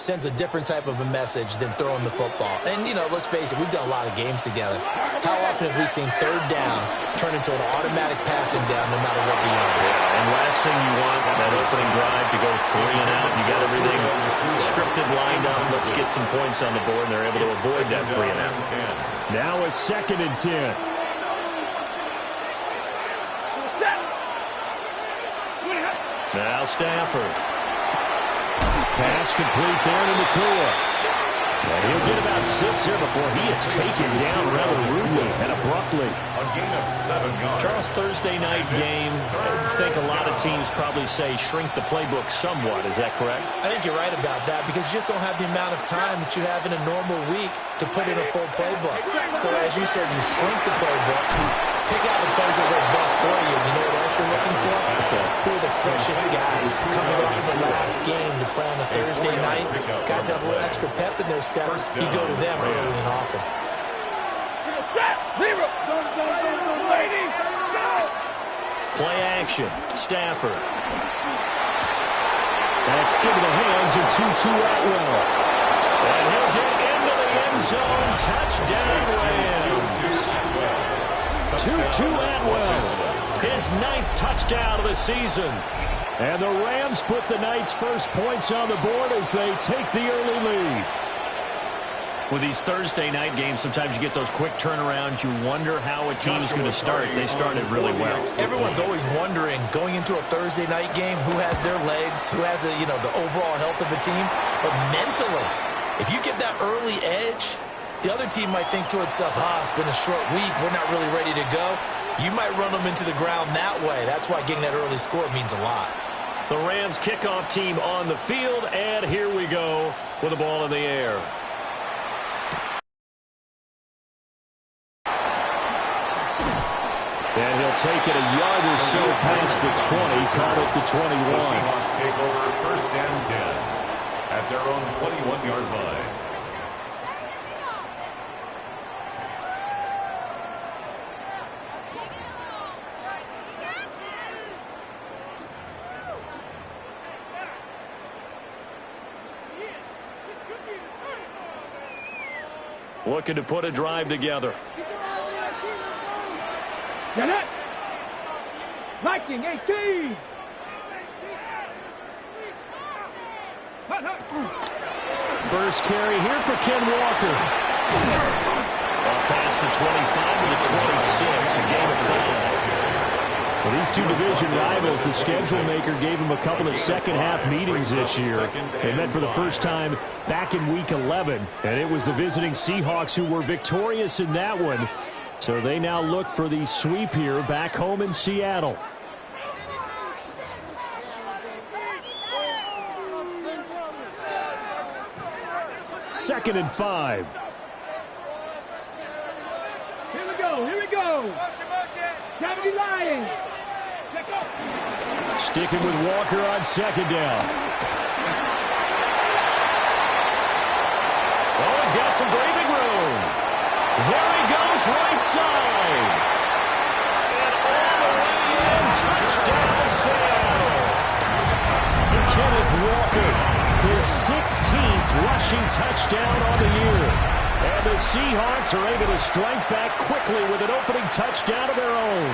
sends a different type of a message than throwing the football. And, you know, let's face it, we've done a lot of games together. How often have we seen third down turn into an automatic passing down no matter what the yard? Yeah, and last thing you want, that opening drive to go 3 and out. You got everything scripted, lined up. Let's get some points on the board, and they're able to avoid that 3 and out. Now a 2nd and 10. Now Stafford. Pass complete there to Nakua. And he'll get about 6 here before he is taken down rather rudely and abruptly. A gain of 7 yards. Charles, Thursday night game, I think a lot of teams probably say shrink the playbook somewhat. Is that correct? I think you're right about that because you just don't have the amount of time that you have in a normal week to put in a full playbook. So as you said, you shrink the playbook, pick out the plays that work best for you. You know what else you're looking for? Who are the freshest guys coming off the last game to play on a Thursday night? Guys have a little extra pep in their step. You go to them early and often. Play action. Stafford. That's into the hands of Tutu Atwell. And he'll get into the end zone. Touchdown, Rams. Tutu Atwell. His 9th touchdown of the season. And the Rams put the Knights' first points on the board as they take the early lead. With these Thursday night games, sometimes you get those quick turnarounds. You wonder how a team is going to start. They started really well. Everyone's always wondering, going into a Thursday night game, who has their legs, who has, the overall health of a team. But mentally, if you get that early edge, the other team might think to itself, it's been a short week. We're not really ready to go. You might run them into the ground that way. That's why getting that early score means a lot. The Rams kickoff team on the field, and here we go with the ball in the air. And he'll take it a yard or so past the 20, call it the 21. The Seahawks take over 1st and 10 at their own 21-yard line. Looking to put a drive together. Viking 18. First carry here for Ken Walker. Up past the 25 to the 26, a gain of 5. Well, these two division rivals, the schedule maker gave them a couple of second-half meetings this year. They met for the first time back in Week 11, and it was the visiting Seahawks who were victorious in that one. So they now look for the sweep here back home in Seattle. Second and 5. Here we go. Gravity Lions. Sticking with Walker on second down. Oh, he's got some breathing room. There he goes, right side. And all the way in, touchdown, Seattle. Kenneth Walker, his 16th rushing touchdown on the year. And the Seahawks are able to strike back quickly with an opening touchdown of their own.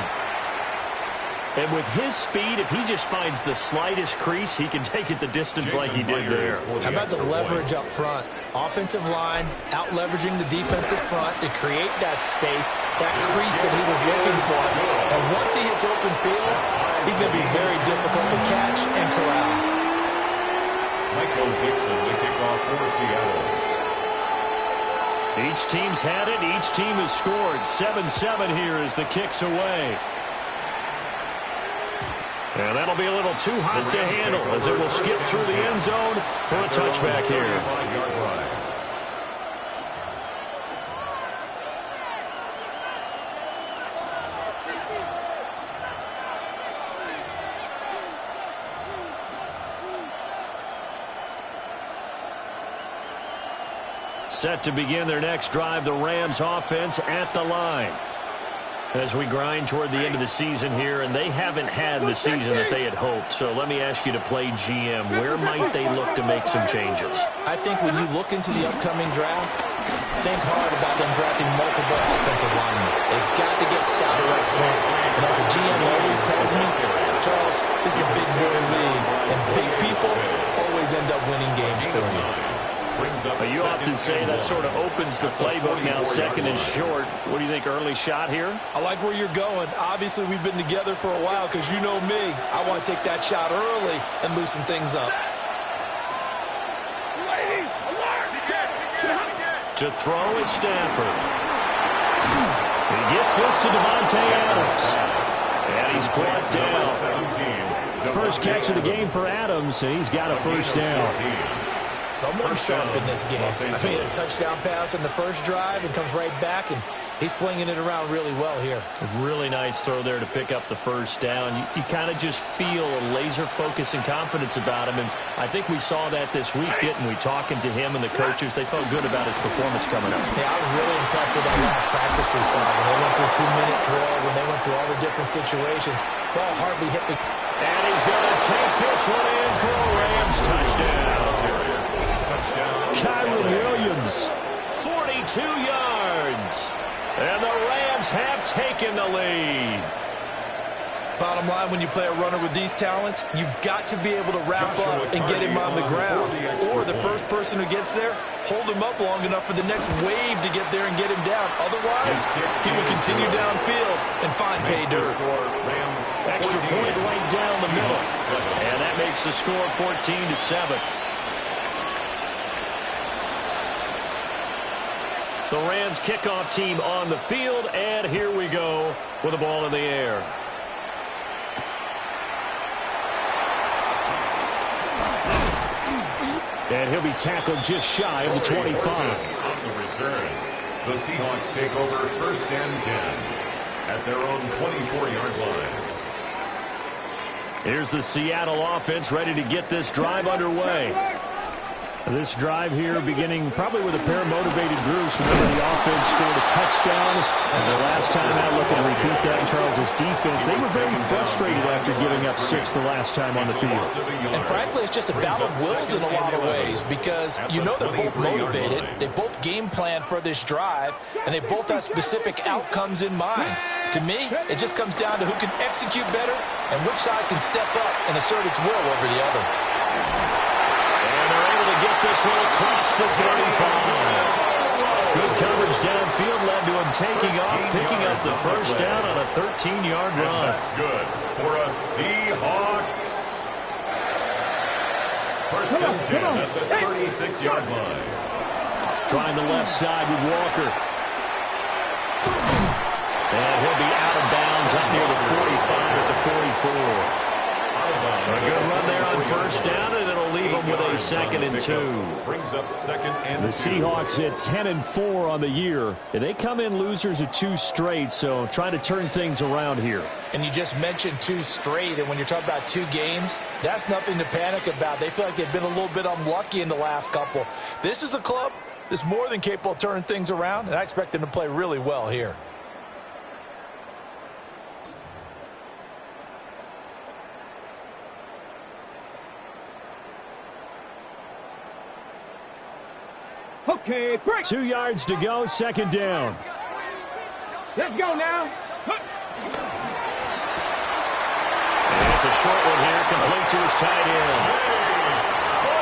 And with his speed, if he just finds the slightest crease, he can take it the distance like he did there. How about the leverage up front? Offensive line out-leveraging the defensive front to create that space, that crease that he was looking for. And once he hits open field, he's going to be very difficult to catch and corral. Michael Dixon to kick off for Seattle. Each team's had it. Each team has scored. 7-7 here as the kick's away. And that'll be a little too hot to handle as it will skip through the end zone for a touchback here. Set to begin their next drive, the Rams offense at the line. As we grind toward the end of the season here, and they haven't had the season that they had hoped. So let me ask you to play GM. Where might they look to make some changes? I think when you look into the upcoming draft, think hard about them drafting multiple offensive linemen. They've got to get scouted right front. And as a GM always tells me, Charles, this is a big boy league, and big people always end up winning games for you. You often say that sort of opens the playbook now, second and short. What do you think, early shot here? I like where you're going. Obviously, we've been together for a while because you know me. I want to take that shot early and loosen things up. To throw is Stafford. He gets this to Davante Adams. And he's brought down. First catch of the game for Adams, and he's got a first down. Someone sharp in this game. I mean, a touchdown pass in the first drive and comes right back, and he's flinging it around really well here. A really nice throw there to pick up the first down. You kind of just feel a laser focus and confidence about him, and I think we saw that this week, didn't we? Talking to him and the coaches, they felt good about his performance coming up. Yeah, I was really impressed with that last practice we saw. When they went through 2-minute drill, when they went through all the different situations, ball hardly hit the... And he's going to take this one in for a Rams touchdown. Kyron Williams, 42 yards. And the Rams have taken the lead. Bottom line, when you play a runner with these talents, you've got to be able to wrap up and get him on the ground. Or the first person who gets there, hold him up long enough for the next wave to get there and get him down. Otherwise, he will continue downfield and find pay dirt. Extra point right down the middle. And that makes the score 14-7. The Rams kickoff team on the field, and here we go with the ball in the air. And he'll be tackled just shy of the 25. On the return, the Seahawks take over first and 10 at their own 24-yard line. Here's the Seattle offense ready to get this drive underway. This drive here beginning probably with a pair of motivated groups. Remember, the offense scored a touchdown. And the last time out, looking to repeat that in Charles' defense, they were very frustrated after giving up 6 the last time on the field. And frankly, it's just a battle of wills in a lot of ways because you know they're both motivated. They both game plan for this drive, and they both have specific outcomes in mind. To me, it just comes down to who can execute better and which side can step up and assert its will over the other. Get this one across the 35. Good coverage downfield led to him taking off, picking up the first down on a 13-yard run. That's good for a Seahawks. First and 10 at the 36-yard line. Trying the left side with Walker. And he'll be out of bounds up near the 45 at the 44. A good run there on first down, and it'll leave them with a 2nd and 2. Brings up 2nd and 2. The Seahawks at 10-4 on the year. And they come in losers of 2 straight, so trying to turn things around here. And you just mentioned 2 straight, and when you're talking about 2 games, that's nothing to panic about. They feel like they've been a little bit unlucky in the last couple. This is a club that's more than capable of turning things around, and I expect them to play really well here. Okay, break. 2 yards to go, 2nd down. Let's go now. And it's a short one here, complete to his tight end.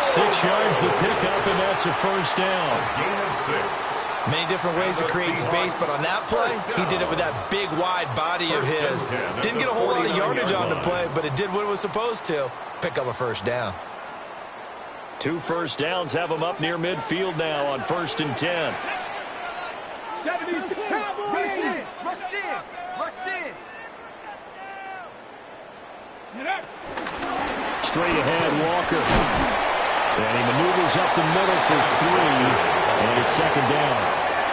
6 yards the pickup, and that's a first down. Gain of 6. Many different ways to create space, but on that play, he did it with that big, wide body of his. Didn't get a whole lot of yardage on the play, but it did what it was supposed to. Pick up a first down. 2 first downs have them up near midfield now on 1st and 10. 70 Cowboys. Rush in. Straight ahead, Walker. And he maneuvers up the middle for 3, and it's 2nd down.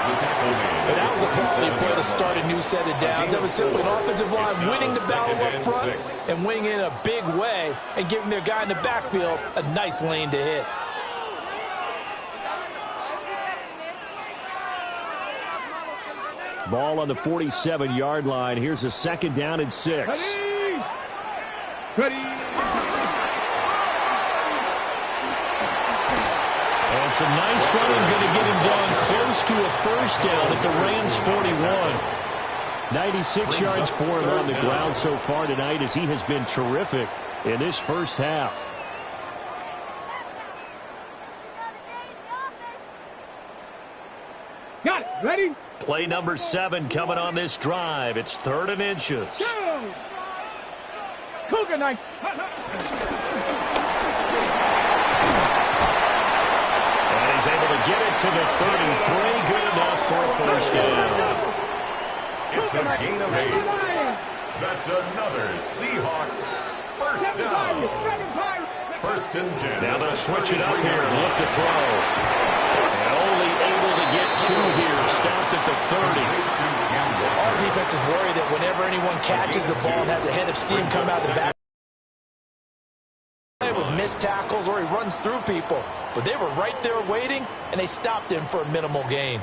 But that was a quality play to start a new set of downs. That was simply an offensive line winning the battle up front and winning in a big way and giving their guy in the backfield a nice lane to hit. Ball on the 47-yard line. Here's a 2nd down and 6. Ready. And some nice running going to get him down close to a first down at the Rams' 41. 96 yards for him on the ground so far tonight as he has been terrific in this first half. Got it. Ready? Play number 7 coming on this drive. It's 3rd and inches. Go. Cougar knife. And he's able to get it to the 33. Good enough for a first down. It's a gain of 8. That's another Seahawks first down. 1st and 10. Now they'll switch it up here and look to throw. And only able to get 2 here. Stopped at the 30. Our defense is worried that whenever anyone catches the ball and has a head of steam come out the back with missed tackles or he runs through people. But they were right there waiting, and they stopped him for a minimal gain.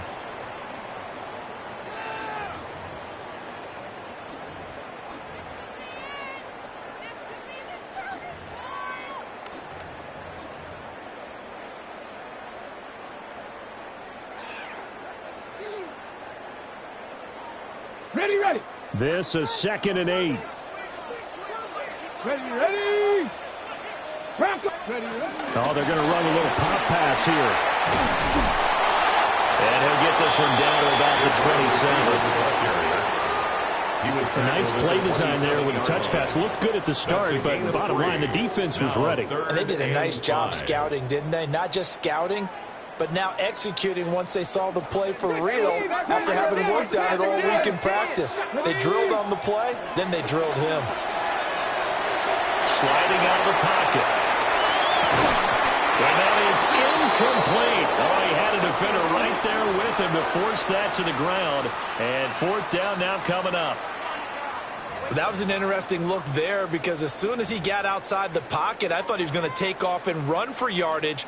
Ready, ready. This is 2nd and 8. Ready, ready. Back up. Ready, ready. Oh, they're going to run a little pop pass here. And he'll get this one down to about the 27. A nice play design there with the touch pass. Looked good at the start, but bottom line, the defense was ready. And they did a nice job scouting, didn't they? Not just scouting, but now executing once they saw the play for real after having worked on it all week in practice. They drilled on the play, then they drilled him. Sliding out of the pocket. And that is incomplete. Oh, he had a defender right there with him to force that to the ground. And 4th down now coming up. That was an interesting look there because as soon as he got outside the pocket, I thought he was going to take off and run for yardage.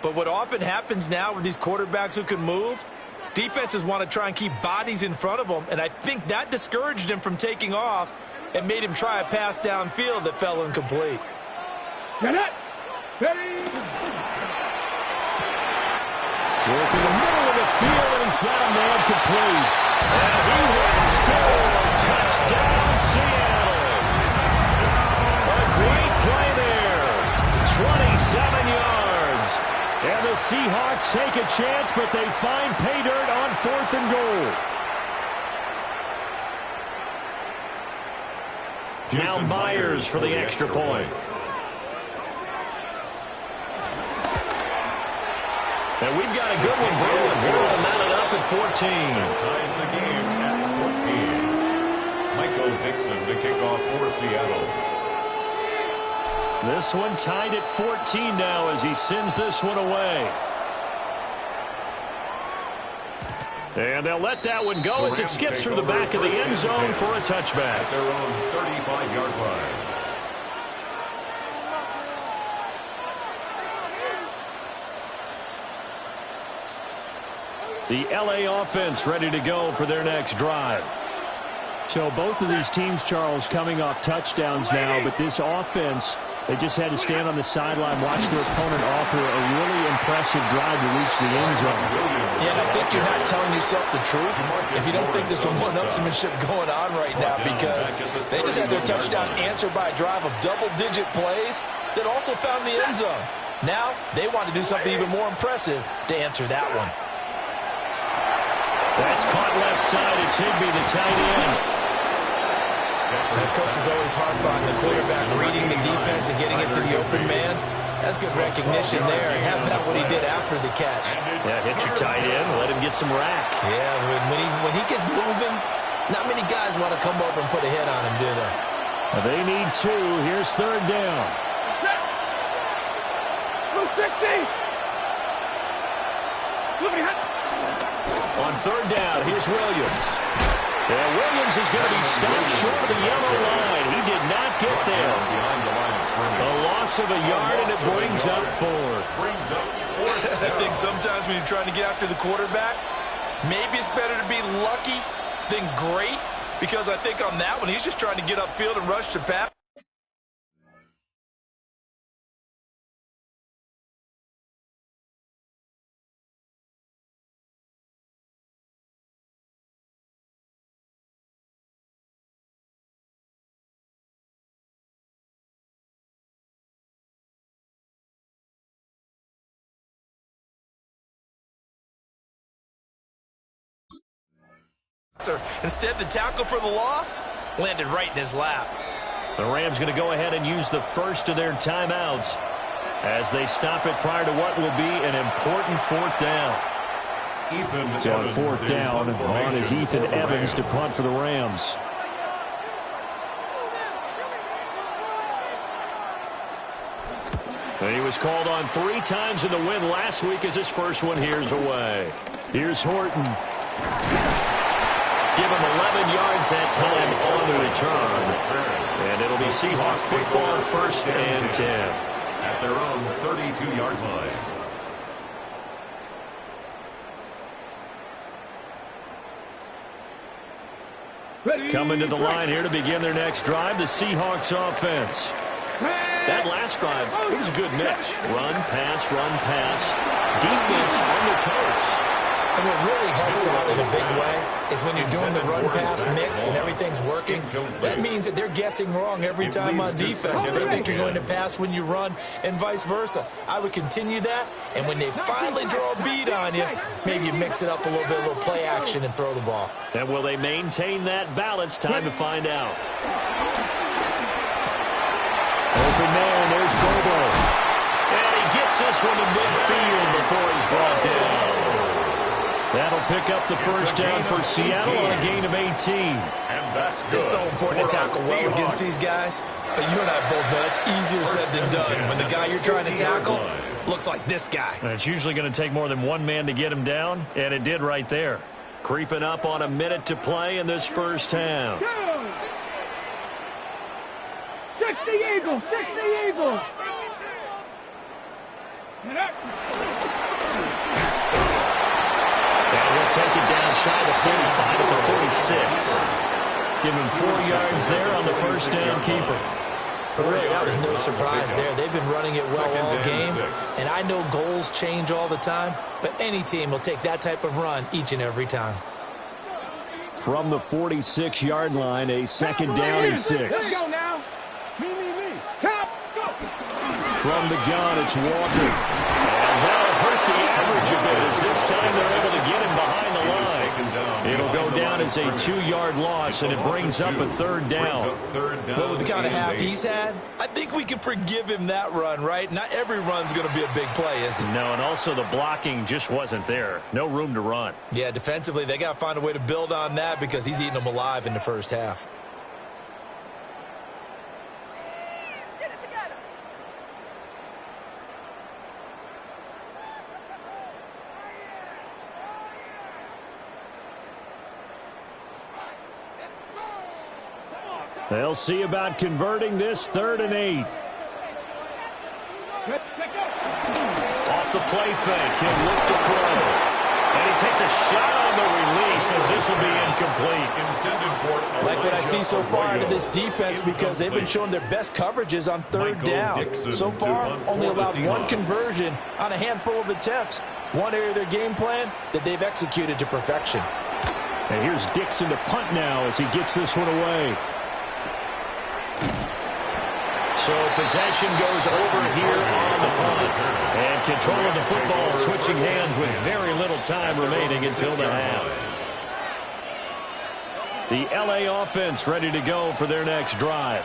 But what often happens now with these quarterbacks who can move, defenses want to try and keep bodies in front of them, and I think that discouraged him from taking off and made him try a pass downfield that fell incomplete. Get it. Ready. Working the middle of the field, and he's got a man complete. And he will score. Touchdown, Seattle. A great play there. 27 yards. And the Seahawks take a chance, but they find pay dirt on 4th and goal. Now Myers for the extra point. And we've got a good one brewing. We're all mounted up at 14. Ties the game at 14. Michael Dixon to kick off for Seattle. This one tied at 14 now as he sends this one away. And they'll let that one go as it skips through the back of the end zone for a touchback. At their own 35-yard line. The LA offense ready to go for their next drive. So both of these teams, Charles, coming off touchdowns now, but this offense, they just had to stand on the sideline, watch their opponent offer a really impressive drive to reach the end zone. Yeah, and I think you're not telling yourself the truth if you don't think there's some one-upsmanship going on right now, because they just had their touchdown answered by a drive of double-digit plays that also found the end zone. Now they want to do something even more impressive to answer that one. That's caught left side. It's Higbee, the tight end. The coaches always harp on the quarterback reading the defense and getting it to the open man. That's good recognition there. And how about what he did after the catch? Yeah, hit your tight end. Let him get some rack. Yeah, when he gets moving, not many guys want to come over and put a hit on him, do they? They need 2. Here's 3rd down. Blue 60. Look at On 3rd down, here's Williams. And Williams is going to be stopped short of the yellow line. He did not get there. Behind the line of scrimmage. A loss of a yard, and it brings up 4th. Brings up 4th I think sometimes when you're trying to get after the quarterback, maybe it's better to be lucky Then great, because I think on that one, he's just trying to get upfield and rush the pass. Instead, the tackle for the loss landed right in his lap. The Rams going to go ahead and use the first of their timeouts as they stop it prior to what will be an important fourth down. So on fourth down, on is Ethan Evans to punt for the Rams. And he was called on 3 times in the win last week as his first one here's away. Here's Horton. Give him 11 yards that time on the return. And it'll be Seahawks football, 1st and 10. At their own 32-yard line. Coming to the line here to begin their next drive, the Seahawks offense. That last drive, it was a good mix. Run, pass, defense on their toes. And what really helps out in a big way is when you're doing the run-pass mix and everything's working, that means that they're guessing wrong every time on defense. They think you're going to pass when you run and vice versa. I would continue that, and when they finally draw a beat on you, maybe you mix it up a little bit, a little play action, and throw the ball. And will they maintain that balance? Time to find out. Open man, there's Bobo. And he gets this one to midfield before he's brought down. That'll pick up the first down for Seattle on a gain of 18. It's so important to tackle well against these guys, but you and I both know it's easier said than done. When the guy you're trying to tackle looks like this guy. And it's usually going to take more than one man to get him down, and it did right there. Creeping up on a minute to play in this first half. 60 Eagles! 60 Eagles! And we'll take it down shy of the 45 at the 46. Give him 4 yards there on the first down keeper. But really, that was no surprise there. They've been running it well all game. And I know goals change all the time, but any team will take that type of run each and every time. From the 46-yard line, a second down and 6. There you go now. Me. Cop, go. From the gun, it's Walker. And that'll hurt the average a bit as this time they're able to get him behind the line. It'll go down as a 2-yard loss, and it brings up a third down. Well, with the kind of half he's had, I think we can forgive him that run, right? Not every run's going to be a big play, is it? No, and also the blocking just wasn't there. No room to run. Yeah, defensively, they got to find a way to build on that because he's eating them alive in the first half. They'll see about converting this 3rd and 8. Off the play fake, he'll look to throw. And he takes a shot on the release as this will be incomplete. Like what I see so far out of this defense because they've been showing their best coverages on 3rd down. So far, only allowed 1 conversion on a handful of attempts. One area of their game plan that they've executed to perfection. And here's Dixon to punt now as he gets this one away. So possession goes over here on the punt. And control of the football switching hands with very little time remaining until the half. The LA offense ready to go for their next drive.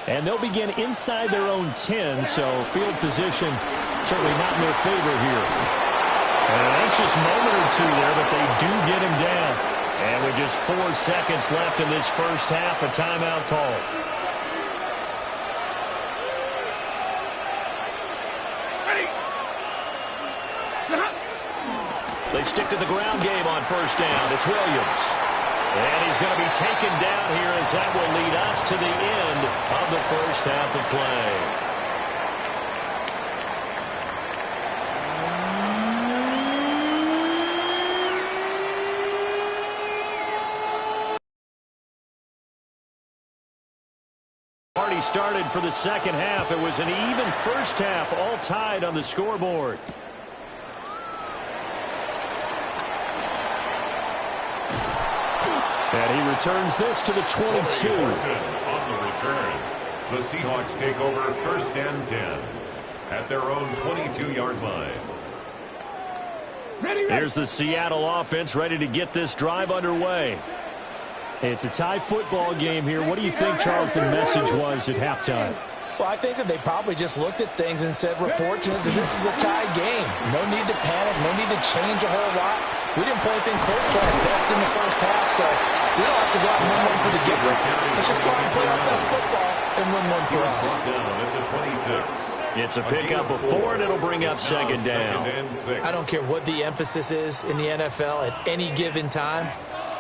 And they'll begin inside their own 10, so field position certainly not in their favor here. An anxious moment or two there, but they do get him down. And with just 4 seconds left in this first half, a timeout call. They stick to the ground game on first down. It's Williams. And he's going to be taken down here as that will lead us to the end of the first half of play. he started for the second half. It was an even first half, all tied on the scoreboard. And he returns this to the 22. On the return, the Seahawks take over 1st and 10 at their own 22-yard line. Here's the Seattle offense ready to get this drive underway. It's a tie football game here. What do you think, Charles, the message was at halftime? Well, I think that they probably just looked at things and said, we're fortunate that this is a tie game. No need to panic, no need to change a whole lot. We didn't play anything close to our best in the first half, so we don't have to go out and win one for the get-go. Let's just go out and play our best football and win one for us. It's a pickup of 4, and it'll bring up second down. I don't care what the emphasis is in the NFL at any given time.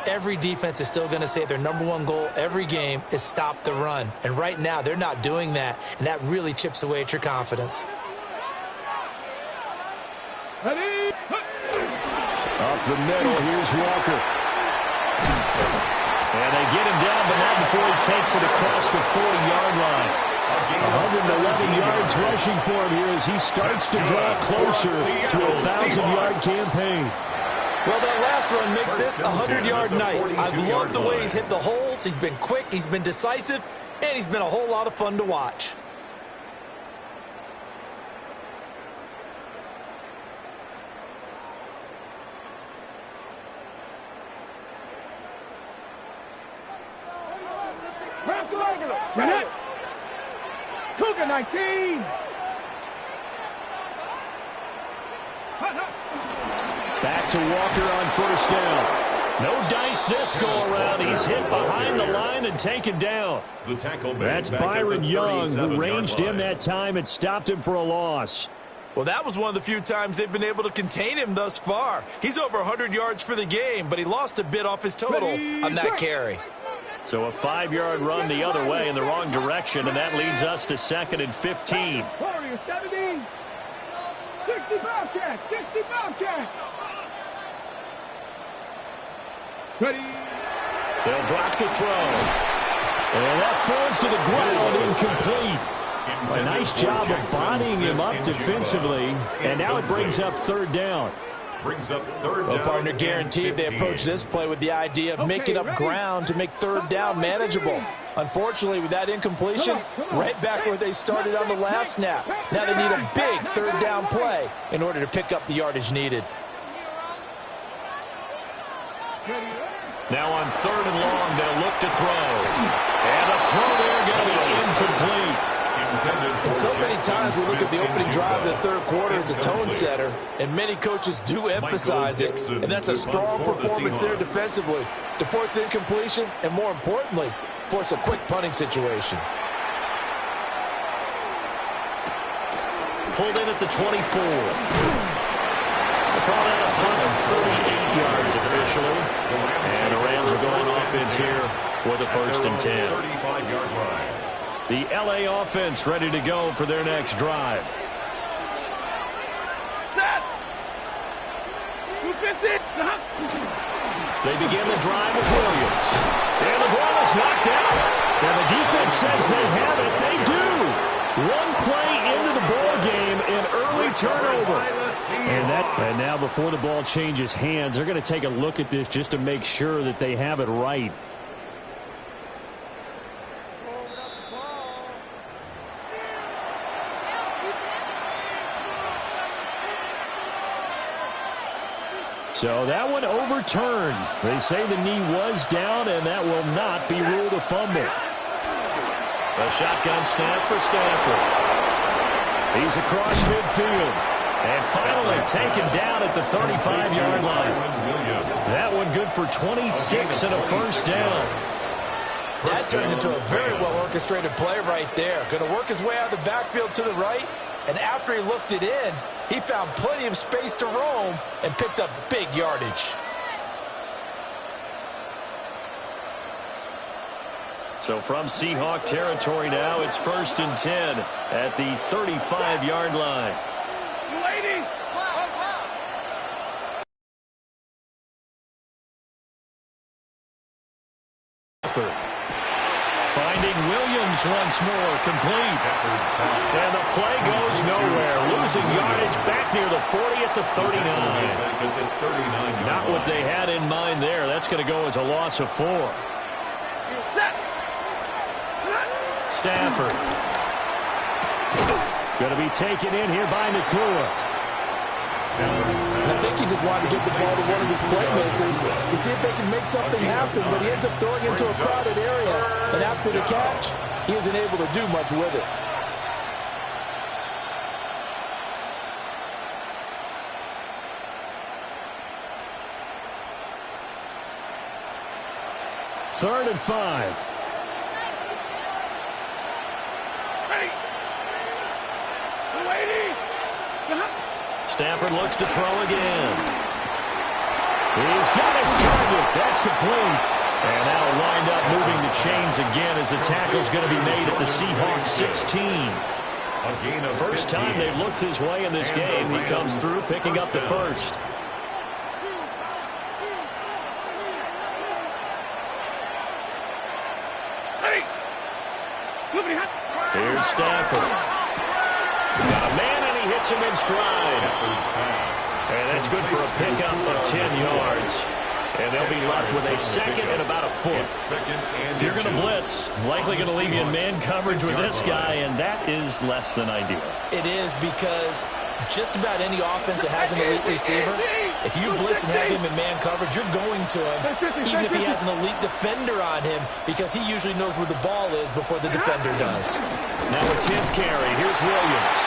Every defense is still going to say their #1 goal every game is stop the run. And right now, they're not doing that, and that really chips away at your confidence. Up the middle, here's Walker. And they get him down, but not before he takes it across the 40-yard line. 111 yards rushing for him here as he starts to draw closer to a 1,000-yard campaign. Well, that last run makes this a 100-yard night. I've loved the way he's hit the holes. He's been quick, he's been decisive, and he's been a whole lot of fun to watch. Cougar 19. Back to Walker on first down. No dice this go-around. He's hit behind the line and taken down. That's Byron Young, who ranged in that time and stopped him for a loss. Well, that was one of the few times they've been able to contain him thus far. He's over 100 yards for the game, but he lost a bit off his total on that carry. So a 5-yard run the other way in the wrong direction, and that leads us to 2nd and 15. 70. 65 catch. 65 catch. Ready. They'll drop the throw. And that falls to the ground, incomplete. A nice job of bodying him up defensively, and now it brings up 3rd down. Well, partner, guaranteed they approach this play with the idea of making up ground to make 3rd down manageable. Unfortunately, with that incompletion, right back where they started on the last snap. Now they need a big 3rd down play in order to pick up the yardage needed. Now on 3rd and long, they'll look to throw. And a throw there going to be incomplete. And so many times we look at the opening drive of the 3rd quarter as a tone setter, and many coaches do emphasize it, and that's a strong performance there defensively to force incompletion and, more importantly, force a quick punting situation. Pulled in at the 24. Called out a punt of 38 yards officially, and the Rams are going offense here for the 1st and 10. 35-yard line. The LA offense ready to go for their next drive. They begin the drive with Williams. And the ball is knocked out. And the defense says they have it. They do. One play into the ball game, an early turnover. And now before the ball changes hands, they're going to take a look at this just to make sure that they have it right. So that one overturned. They say the knee was down, and that will not be ruled a fumble. A shotgun snap for Stafford. He's across midfield. And finally taken down at the 35-yard line. That one good for 26 and a 1st down. That turned into a very well-orchestrated play right there. Going to work his way out of the backfield to the right, and after he looked it in, he found plenty of space to roam and picked up big yardage. So from Seahawk territory now, it's 1st and 10 at the 35-yard line. Finding Williams once more, complete. And the play goes nowhere. Losing yardage back near the 40 at the 39. Not what they had in mind there. That's going to go as a loss of 4. Stafford. Going to be taken in here by Nakua. I think he just wanted to get the ball to one of his playmakers to see if they can make something happen, but he ends up throwing into a crowded area, and after the catch, he isn't able to do much with it. Third and 5. Stafford looks to throw again. He's got his target. That's complete. And that'll wind up moving the chains again as the tackle's going to be made at the Seahawks 16. First time they've looked his way in this game. He comes through picking up the first. Here's Stafford. Got a man, and he hits him in stride. And that's good for a pickup of 10 yards. And they'll be left with a second and about a foot. If you're going to blitz, likely going to leave you in man coverage with this guy, and that is less than ideal. It is, because just about any offense that has an elite receiver, if you blitz and have him in man coverage, you're going to him, even if he has an elite defender on him, because he usually knows where the ball is before the defender does. Now a 10th carry. Here's Williams.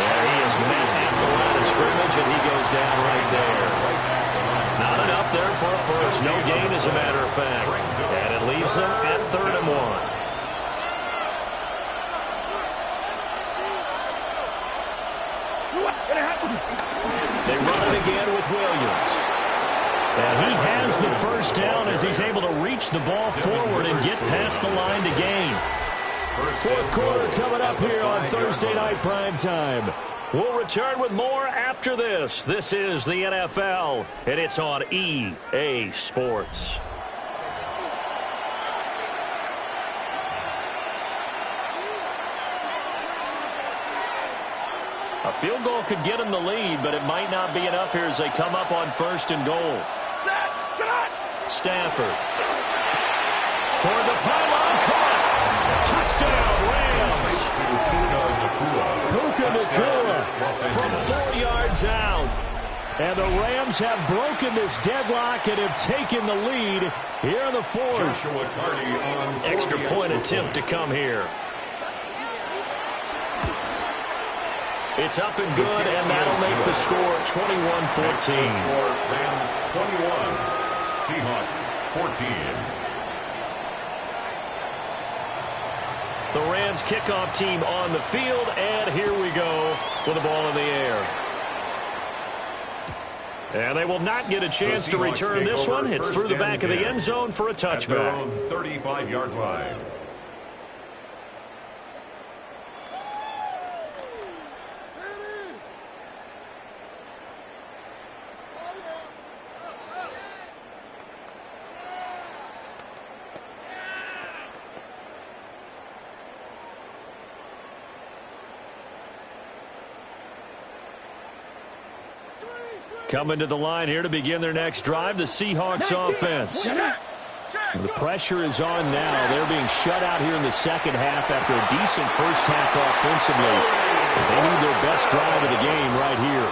And he is met at the line of scrimmage, and he goes down right there. Not enough there for a first. No gain, as a matter of fact. And it leaves them at 3rd and 1. They run it again with Williams. And he has the first down as he's able to reach the ball forward and get past the line to gain. Fourth quarter coming up here on Thursday Night Primetime. We'll return with more after this. This is the NFL, and it's on EA Sports. A field goal could get them the lead, but it might not be enough here as they come up on 1st and goal. Stafford. Toward the pylon, caught. Touchdown, Rams. Puka Nakua From 4 yards out. And the Rams have broken this deadlock and have taken the lead here in the 4th. Extra point attempt to come here. It's up and good, and that'll make the score 21-14. Rams 21, Seahawks 14. The Rams kickoff team on the field, and here we go with the ball in the air. And they will not get a chance to return this one. It's through the back of the end zone for a touchback. 35-yard line. Coming to the line here to begin their next drive, the Seahawks offense. The pressure is on now. They're being shut out here in the second half after a decent first half offensively. They need their best drive of the game right here.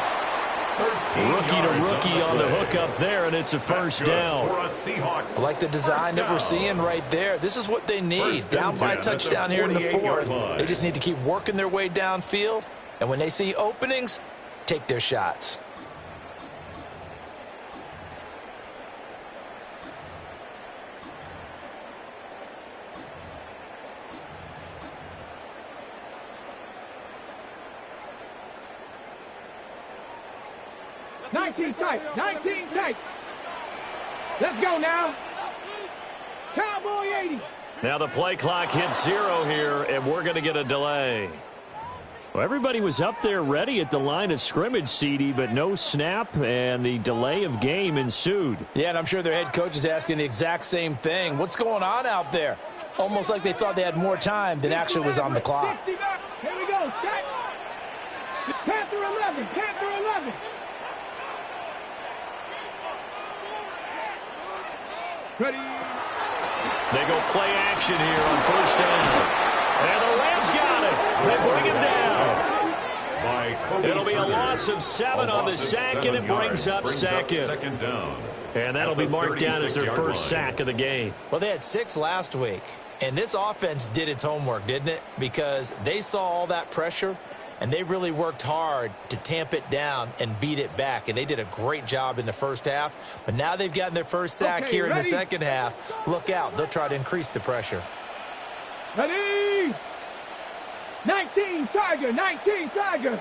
Rookie to rookie on the hook up there, and it's a first down. I like the design that we're seeing right there. This is what they need. Down by a touchdown here in the 4th. They just need to keep working their way downfield. And when they see openings, take their shots. Nineteen tight. Let's go now. Cowboy 80. Now the play clock hits 0 here, and we're going to get a delay. Well, everybody was up there ready at the line of scrimmage, CD, but no snap, and the delay of game ensued. Yeah, and I'm sure their head coach is asking the exact same thing. What's going on out there? Almost like they thought they had more time than actually was on the clock. Here we go. Set. Panther 11. Panther 11. Ready. They go play action here on first down. And the Rams got it. They bring him down. It'll be a loss of 7 on the sack, and it brings up second down. And that'll be marked down as their first sack of the game. Well, they had 6 last week, and this offense did its homework, didn't it? Because they saw all that pressure, and they really worked hard to tamp it down and beat it back. And they did a great job in the first half. But now they've gotten their first sack here in the second half. Look out. They'll try to increase the pressure. Ready. 19 Tiger. 19 Tiger.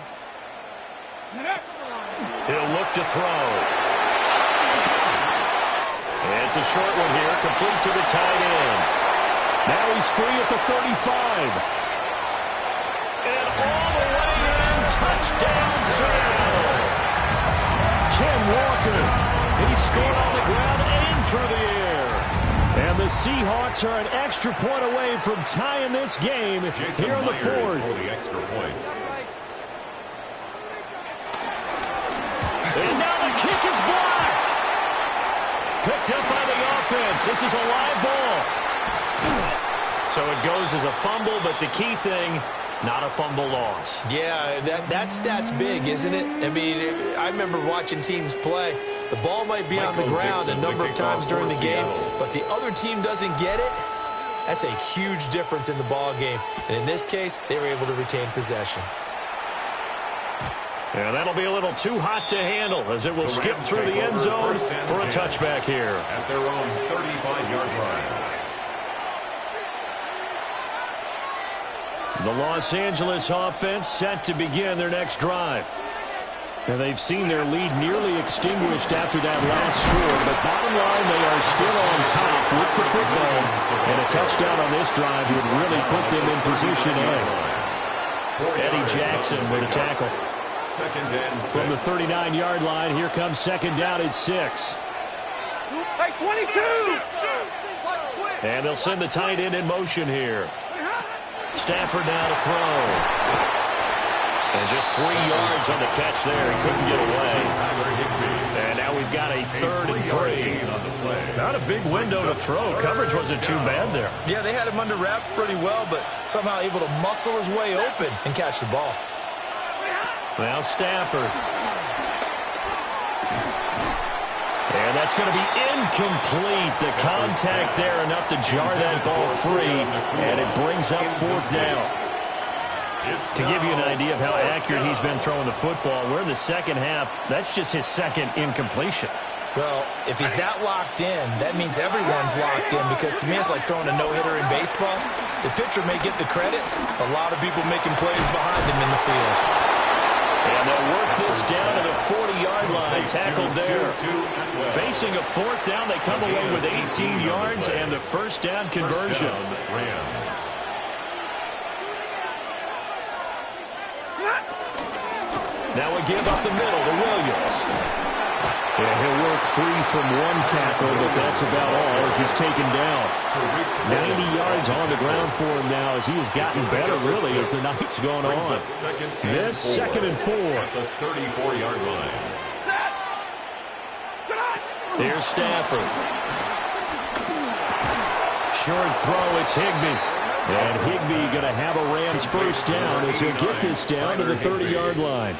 He'll look to throw. And it's a short one here, complete to the tight end. Now he's free at the 35. And all the way in, touchdown Seattle. Ken Walker. He scored on the ground and through the air. And the Seahawks are an extra point away from tying this game here in the fourth. The extra point. And now the kick is blocked. Picked up by the offense. This is a live ball. So it goes as a fumble, but the key thing, not a fumble loss. Yeah, that stat's big, isn't it? I mean, I remember watching teams play. The ball might be on the ground a number of times during the game, but the other team doesn't get it. That's a huge difference in the ball game. And in this case, they were able to retain possession. Yeah, that'll be a little too hot to handle as it will skip through the end zone for a touchback here. At their own 35-yard line. The Los Angeles offense set to begin their next drive. And they've seen their lead nearly extinguished after that last score, but bottom line, they are still on top with the football. And a touchdown on this drive would really put them in position A. Eddie Jackson with a tackle. Second and 6. From the 39-yard line, here comes second down at 6. Hey, 22. And they'll send the tight end in motion here. Stafford now to throw. And just 3 yards on the catch there. He couldn't get away. And now we've got a 3rd and 3. Not a big window to throw. Coverage wasn't too bad there. Yeah, they had him under wraps pretty well, but somehow able to muscle his way open and catch the ball. Now Stafford. And that's going to be incomplete. The contact there enough to jar that ball free. And it brings up 4th down. To give you an idea of how accurate he's been throwing the football, we're in the second half. That's just his 2nd incompletion. Well, if he's that locked in, that means everyone's locked in, because to me it's like throwing a no-hitter in baseball. The pitcher may get the credit. A lot of people making plays behind him in the field. And they'll work this down to the 40-yard line. Tackled there. Facing a 4th down, they come away with 18 yards and the first down conversion. Now we give up the middle to Williams. Yeah, he'll work free from one tackle, but that's about all as he's taken down. 90 yards on the ground for him now as he has gotten better, really, as the night's gone on. This 2nd and 4. At the 34-yard line. Here's Stafford. Short throw, it's Higbee. And Higbee going to have a Rams first down as he'll get this down to the 30-yard line.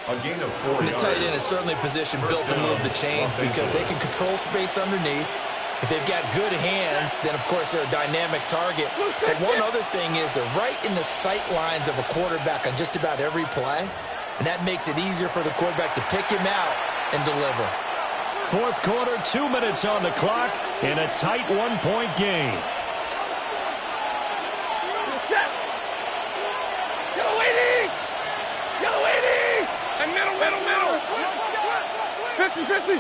A gain of 4 yards. The tight end is certainly a position built to move the chains because they can control space underneath. If they've got good hands, then, of course, they're a dynamic target. But one other thing is they're right in the sight lines of a quarterback on just about every play, and that makes it easier for the quarterback to pick him out and deliver. 4th quarter, 2 minutes on the clock in a tight 1-point game. And middle. 50.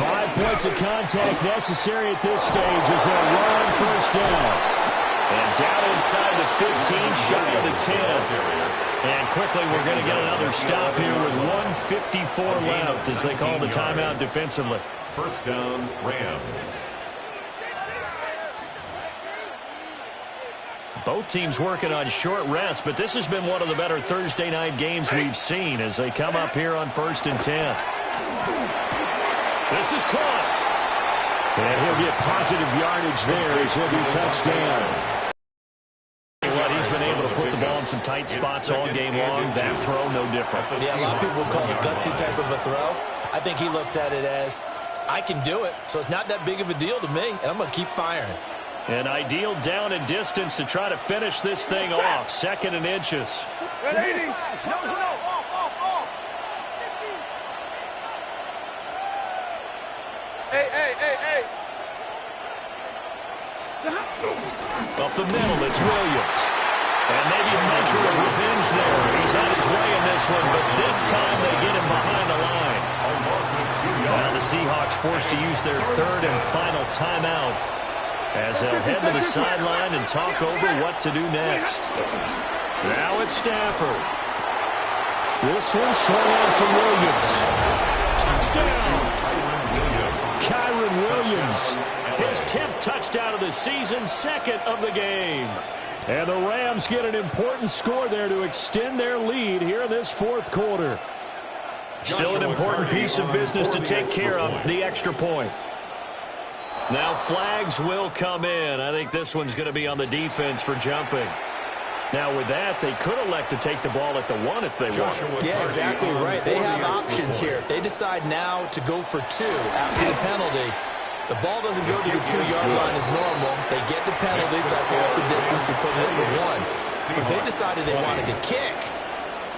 5 points of contact necessary at this stage as they'll run on first down. And down inside the 15, shy of the 10. And quickly we're going to get another stop here with 1:54 left as they call the timeout defensively. First down, Rams. Both teams working on short rest, but this has been one of the better Thursday night games we've seen as they come up here on 1st and 10. This is caught. And he'll get positive yardage there as he'll be touchdown. He's been able to put the ball in some tight spots all game long. That throw, no different. Yeah, a lot of people call it a gutsy type of a throw. I think he looks at it as, I can do it, so it's not that big of a deal to me, and I'm going to keep firing. An ideal down and distance to try to finish this thing off. 2nd and inches. Hey. Up the middle, it's Williams. And maybe a measure of revenge there. He's had his way in this one, but this time they get him behind the line. Now the Seahawks forced to use their 3rd and final timeout as they'll head to the sideline and talk over what to do next. Now it's Stafford. This one swung out to Williams. Touchdown! Kyren Williams. His 10th touchdown of the season, 2nd of the game. And the Rams get an important score there to extend their lead here in this 4th quarter. Still an important piece of business to take care of, the extra point. Now flags will come in. I think this one's going to be on the defense for jumping. Now with that, they could elect to take the ball at the 1 if they want. Yeah, exactly right. They have options here. If they decide now to go for 2 after the penalty, the ball doesn't go to the 2-yard line as normal. They get the penalty, so that's half the distance. You put it at the 1. But if they decided they wanted to kick,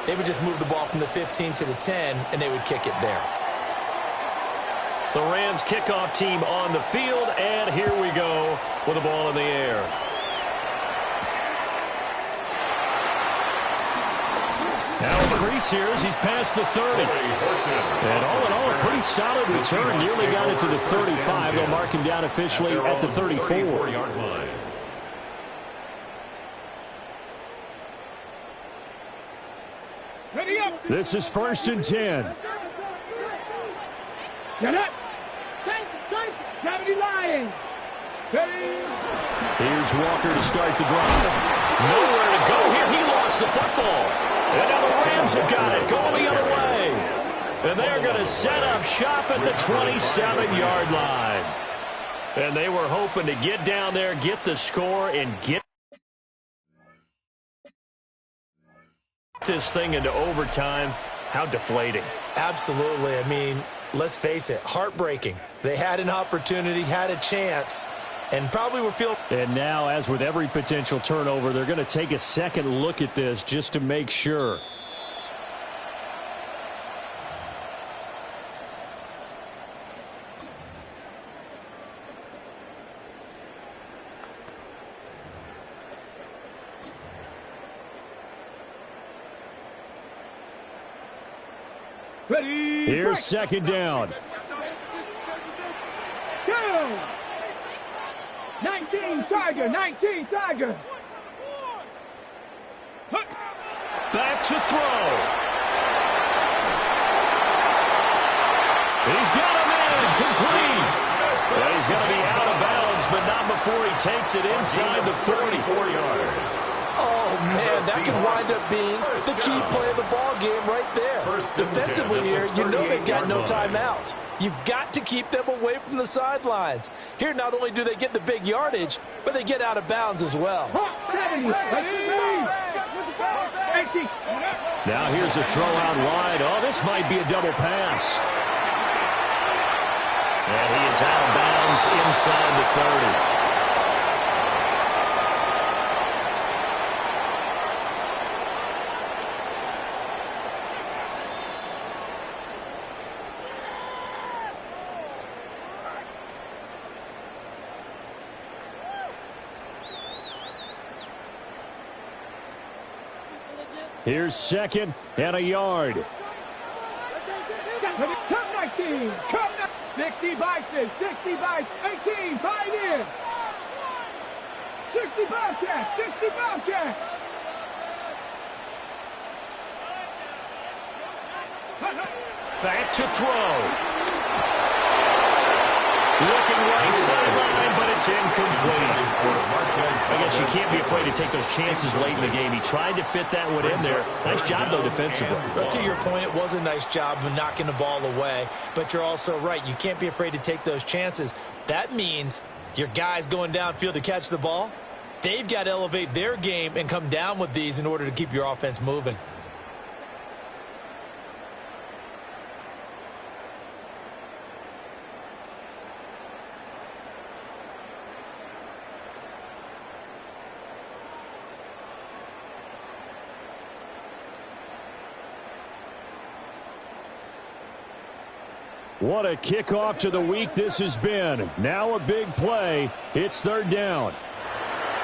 they would just move the ball from the 15 to the 10, and they would kick it there. The Rams kickoff team on the field, and here we go with the ball in the air. Now increase here as he's past the 30. And all in all, a pretty solid return. Nearly got it to the 35. They'll mark him down officially at the 34-yard line. This is 1st and 10. Get up. Chase. 70 Lions. Here's Walker to start the drive. Nowhere to go here. He lost the football. And now the Rams have got it. Going the other way. And they're going to set up shop at the 27-yard line. And they were hoping to get down there, get the score, and get this thing into overtime. How deflating. Absolutely. I mean, let's face it, heartbreaking. They had an opportunity, had a chance, and probably were feeling. And now, as with every potential turnover, they're going to take a second look at this just to make sure. Ready. Here's 2nd down. 19 Tiger. Back to throw. He's got him in. Complete. Well, he's going to be out of bounds, but not before he takes it inside the 44 yards. Oh, man, that could wind up being the key play of the ball game right there. Defensively here, you know they've got no timeout. You've got to keep them away from the sidelines. Here, not only do they get the big yardage, but they get out of bounds as well. Now here's a throw out wide. Oh, this might be a double pass. And he is out of bounds inside the 30. Here's 2nd and a yard. Come 19. Come 60 Bison. 60 Bison. 18. 5 in. 60 Bobcats. 60 Bobcats. Back to throw. Looking right sideline, but it's incomplete. I guess you can't be afraid to take those chances late in the game. He tried to fit that one in there. Nice job, though, defensively. But to your point, it was a nice job of knocking the ball away. But you're also right. You can't be afraid to take those chances. That means your guys going downfield to catch the ball, they've got to elevate their game and come down with these in order to keep your offense moving. What a kickoff to the week this has been. Now a big play. It's third down.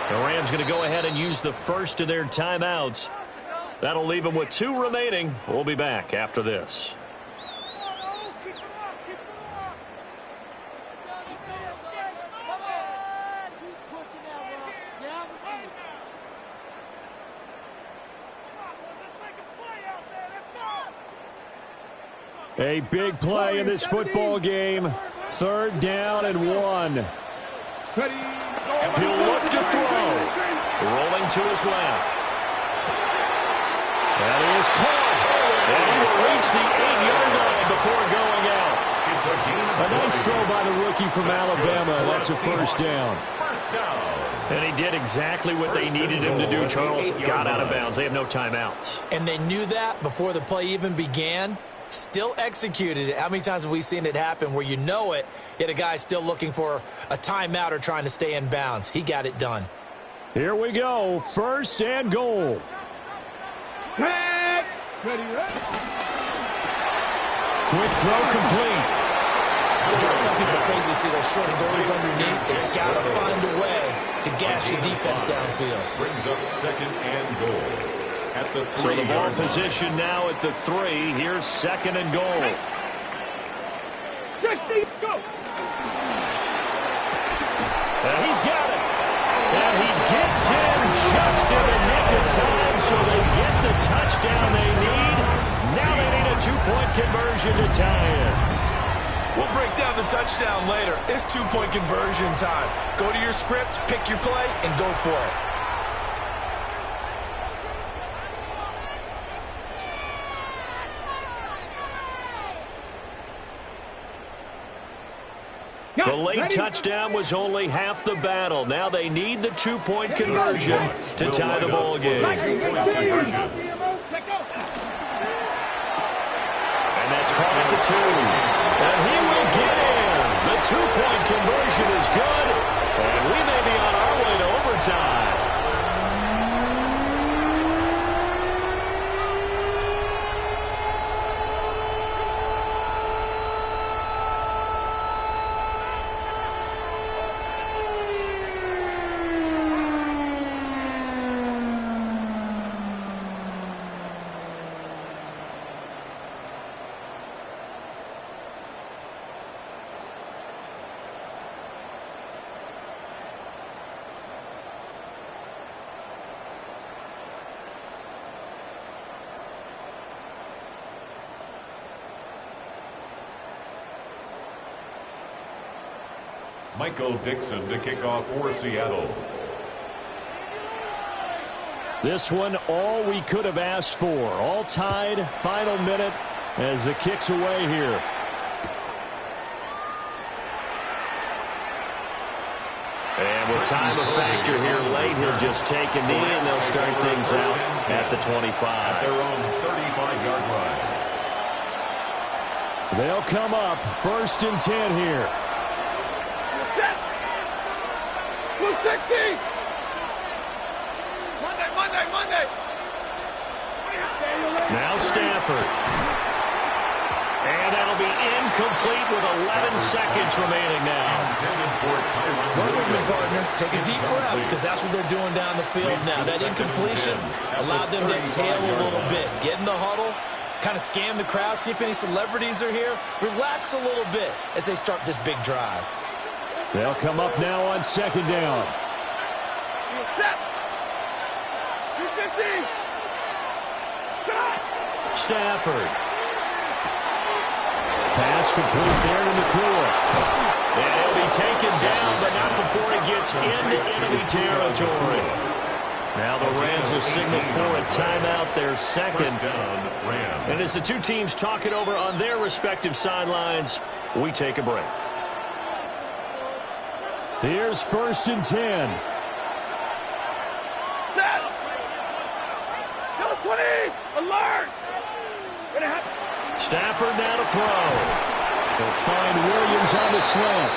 The Rams going to go ahead and use the first of their timeouts. That'll leave them with 2 remaining. We'll be back after this. A big play in this football game. Third down and 1. He'll look to throw. Rolling to his left. That is caught. And he will reach the 8-yard line before going out. A nice throw by the rookie from Alabama. That's a first down. And he did exactly what they needed him to do, Charles. Got out of bounds. They have no timeouts. And they knew that before the play even began. Still executed it. How many times have we seen it happen where you know it, yet a guy's still looking for a timeout or trying to stay in bounds? He got it done. Here we go. First and goal. Quick throw complete. Drive some people crazy to see those short throws underneath. They got to find a way to gash the defense downfield. Brings up second and goal. At the 3-yard So the ball line. position now at the 3. Here's second and goal. 60, go! And he's got it. And he gets in just in the nick of time, so they get the touchdown they need. Now they need a 2-point conversion to tie it. We'll break down the touchdown later. It's 2-point conversion time. Go to your script, pick your play, and go for it. The late touchdown was only half the battle. Now they need the 2-point conversion to tie the ball game. And that's caught at the 2. And he will get in. The 2-point conversion is good. And we may be on our way to overtime. Michael Dixon to kick off for Seattle. This one, all we could have asked for. All tied, final minute as the kick's away here. And with time a factor here late, he'll just take a knee and they'll start things out at the 25. At their own 35-yard line. They'll come up first and 10 here. Set! 260! Monday! Now Stafford. And that'll be incomplete with 11 seconds remaining now. Go with me, partner. Take a deep breath because that's what they're doing down the field now. That incompletion allowed them to exhale a little bit. Get in the huddle, kind of scan the crowd, see if any celebrities are here. Relax a little bit as they start this big drive. They'll come up now on second down. Set! 250! Stafford. Pass Pass complete there to McClure. And he'll be taken down, but not before he gets into enemy territory. Now the Rams will signal for a timeout, their second. And as the two teams talk it over on their respective sidelines, we take a break. Here's 1st and 10. Set. Go 20. Alert. Stafford now to throw. They'll find Williams on the slant.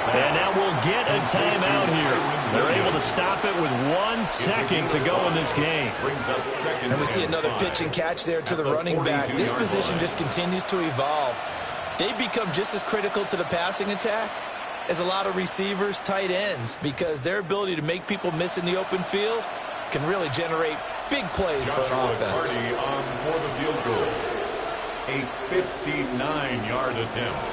And now we'll get a timeout here. They're able to stop it with 1 second to go in this game. And we see another pitch and catch there to the running back. This position just continues to evolve. They become just as critical to the passing attack as a lot of receivers, tight ends, because their ability to make people miss in the open field can really generate big plays for an offense. Joshua Hardy on for the field goal. A 59-yard attempt.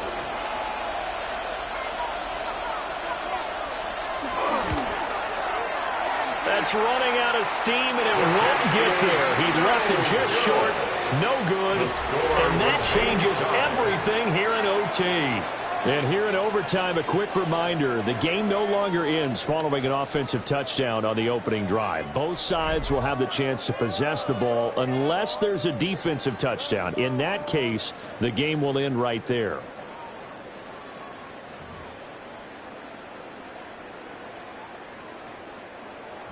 That's running out of steam, and it won't get there. He left it just short. No good. And that changes everything here in OT. And here in overtime, a quick reminder, the game no longer ends following an offensive touchdown on the opening drive. Both sides will have the chance to possess the ball unless there's a defensive touchdown. In that case, the game will end right there.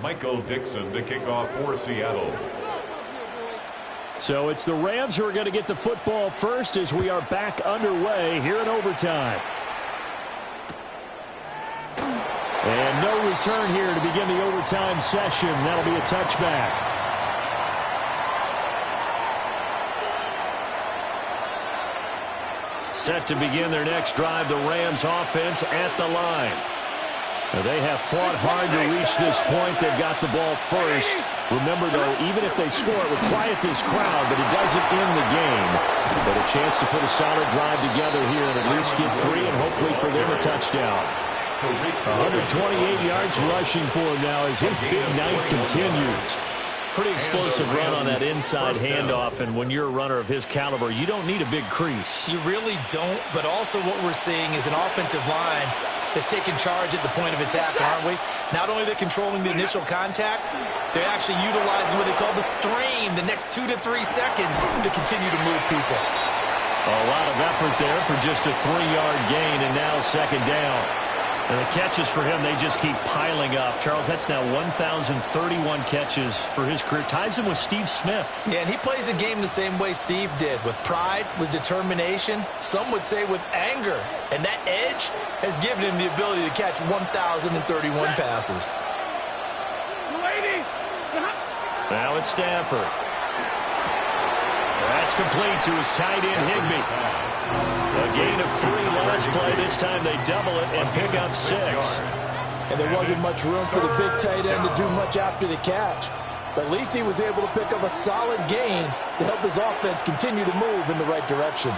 Michael Dixon to kick off for Seattle. So it's the Rams who are going to get the football first as we are back underway here in overtime. And no return here to begin the overtime session. That'll be a touchback. Set to begin their next drive, the Rams offense at the line. Now they have fought hard to reach this point. They've got the ball first. Remember, though, even if they score, it would quiet this crowd, but it doesn't end the game. But a chance to put a solid drive together here and at least get 3 and hopefully for them a touchdown. 128 yards rushing for him now as his big night continues. Pretty explosive run on that inside handoff, and when you're a runner of his caliber, you don't need a big crease. You really don't, but also what we're seeing is an offensive line that's taking charge at the point of attack, aren't we? Not only are they controlling the initial contact, they're actually utilizing what they call the stream, the next 2 to 3 seconds to continue to move people. A lot of effort there for just a 3-yard gain, and now second down. And the catches for him, they just keep piling up. Charles, that's now 1,031 catches for his career. Ties him with Steve Smith. Yeah, and he plays the game the same way Steve did, with pride, with determination, some would say with anger. And that edge has given him the ability to catch 1,031 passes. Now it's Stafford. That's complete to his tight end, Higbee. A gain of 3 last play. This time they double it and pick up 6. And there wasn't much room for the big tight end to do much after the catch. But at least he was able to pick up a solid gain to help his offense continue to move in the right direction.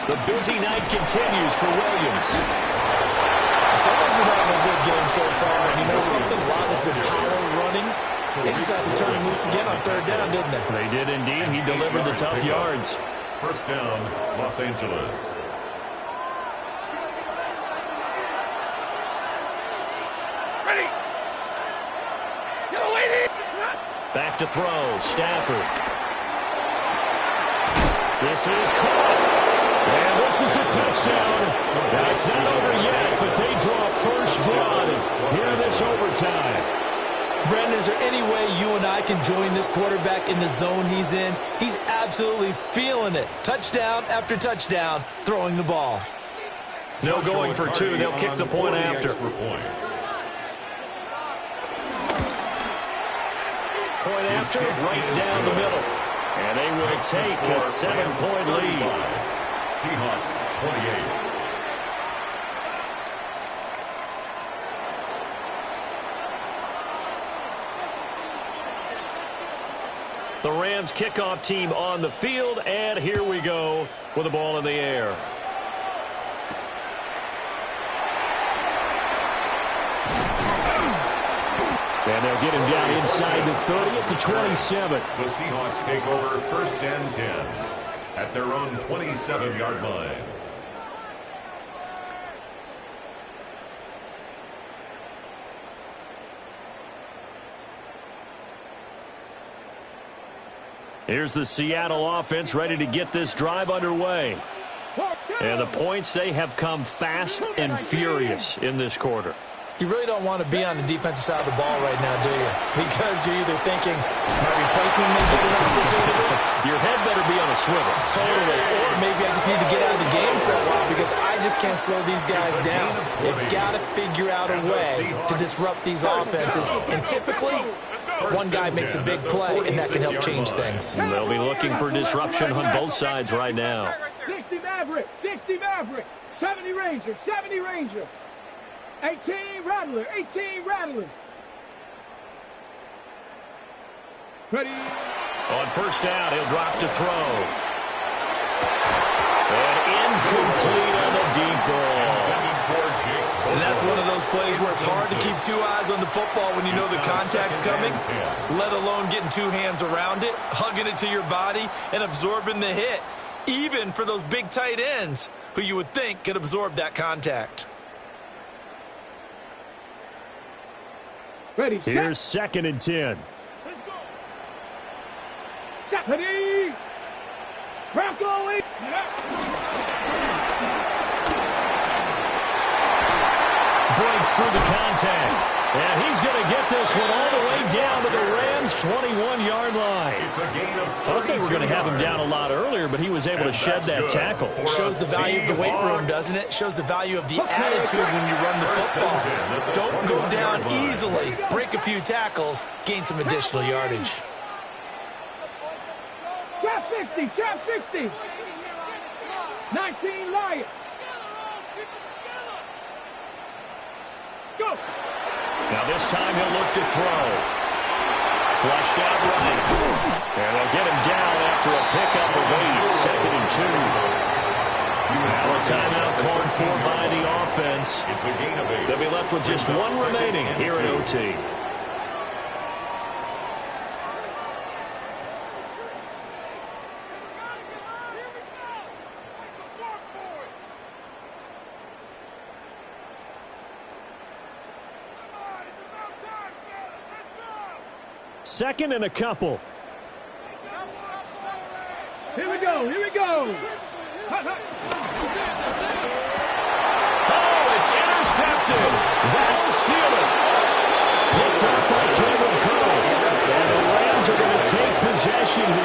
The busy night continues for Williams. Someone's been having a good game so far. And you know something? A lot has been power running. They decided to turn him loose again on 3rd down, didn't they? They did indeed. He delivered the tough yards. First down, Los Angeles. Ready. Back to throw. Stafford. This is caught. And this is a touchdown. Now it's not over yet, but they draw first blood here in this overtime. Brendan, is there any way you and I can join this quarterback in the zone he's in? He's absolutely feeling it. Touchdown after touchdown, throwing the ball. No going for 2. They'll kick the point after. Point after, right down the middle. And they will take a 7-point lead. Seahawks 28. The Rams kickoff team on the field, and here we go with the ball in the air. And they'll get him down inside the 30 at the 27. The Seahawks take over 1st and 10. at their own 27-yard line. Here's the Seattle offense ready to get this drive underway. And the points, they have come fast and furious in this quarter. You really don't want to be on the defensive side of the ball right now, do you? Because you're either thinking, my replacement may get an opportunity. Your head better be on a swivel. Totally. Or maybe I just need to get out of the game for a while because I just can't slow these guys down. They've got to figure out a way to disrupt these offenses. And typically, one guy makes a big play, and that can help change things. And they'll be looking for disruption on both sides right now. 60 Maverick, 60 Maverick, 70 Ranger, 70 Ranger. 18 Rattler, 18 Rattler. Ready. On first down, he'll drop to throw. And incomplete on the deep ball. And that's one of those plays where it's hard to keep two eyes on the football when you know the contact's coming, let alone getting two hands around it, hugging it to your body, and absorbing the hit, even for those big tight ends who you would think could absorb that contact. Ready, here's 2nd and 10. Let's go. Set. Ready. Bronco. Breaks through the contact. And he's going to get this one all the way down to the Rams' 21-yard line. It's a gain of 32 Thought they were going to have him yards. down a lot earlier, but he was able to shed that tackle. Shows the value of the weight room, doesn't it? Shows the value of the attitude when you run the football. Don't go down easily. Break a few tackles. Gain some additional yardage. Trap 60, trap 60. 19 Lions. Go. Now this time he'll look to throw. Flushed out right. And they'll get him down after a pickup of 8. 2nd and 2. Now a timeout called for by the offense. It's a gain of 8. They'll be left with just one remaining here in OT. Second and a couple. Here we go, here we go. Oh, it's intercepted. That'll seal it. Picked off by Cameron Curl. And the Rams are going to take possession here.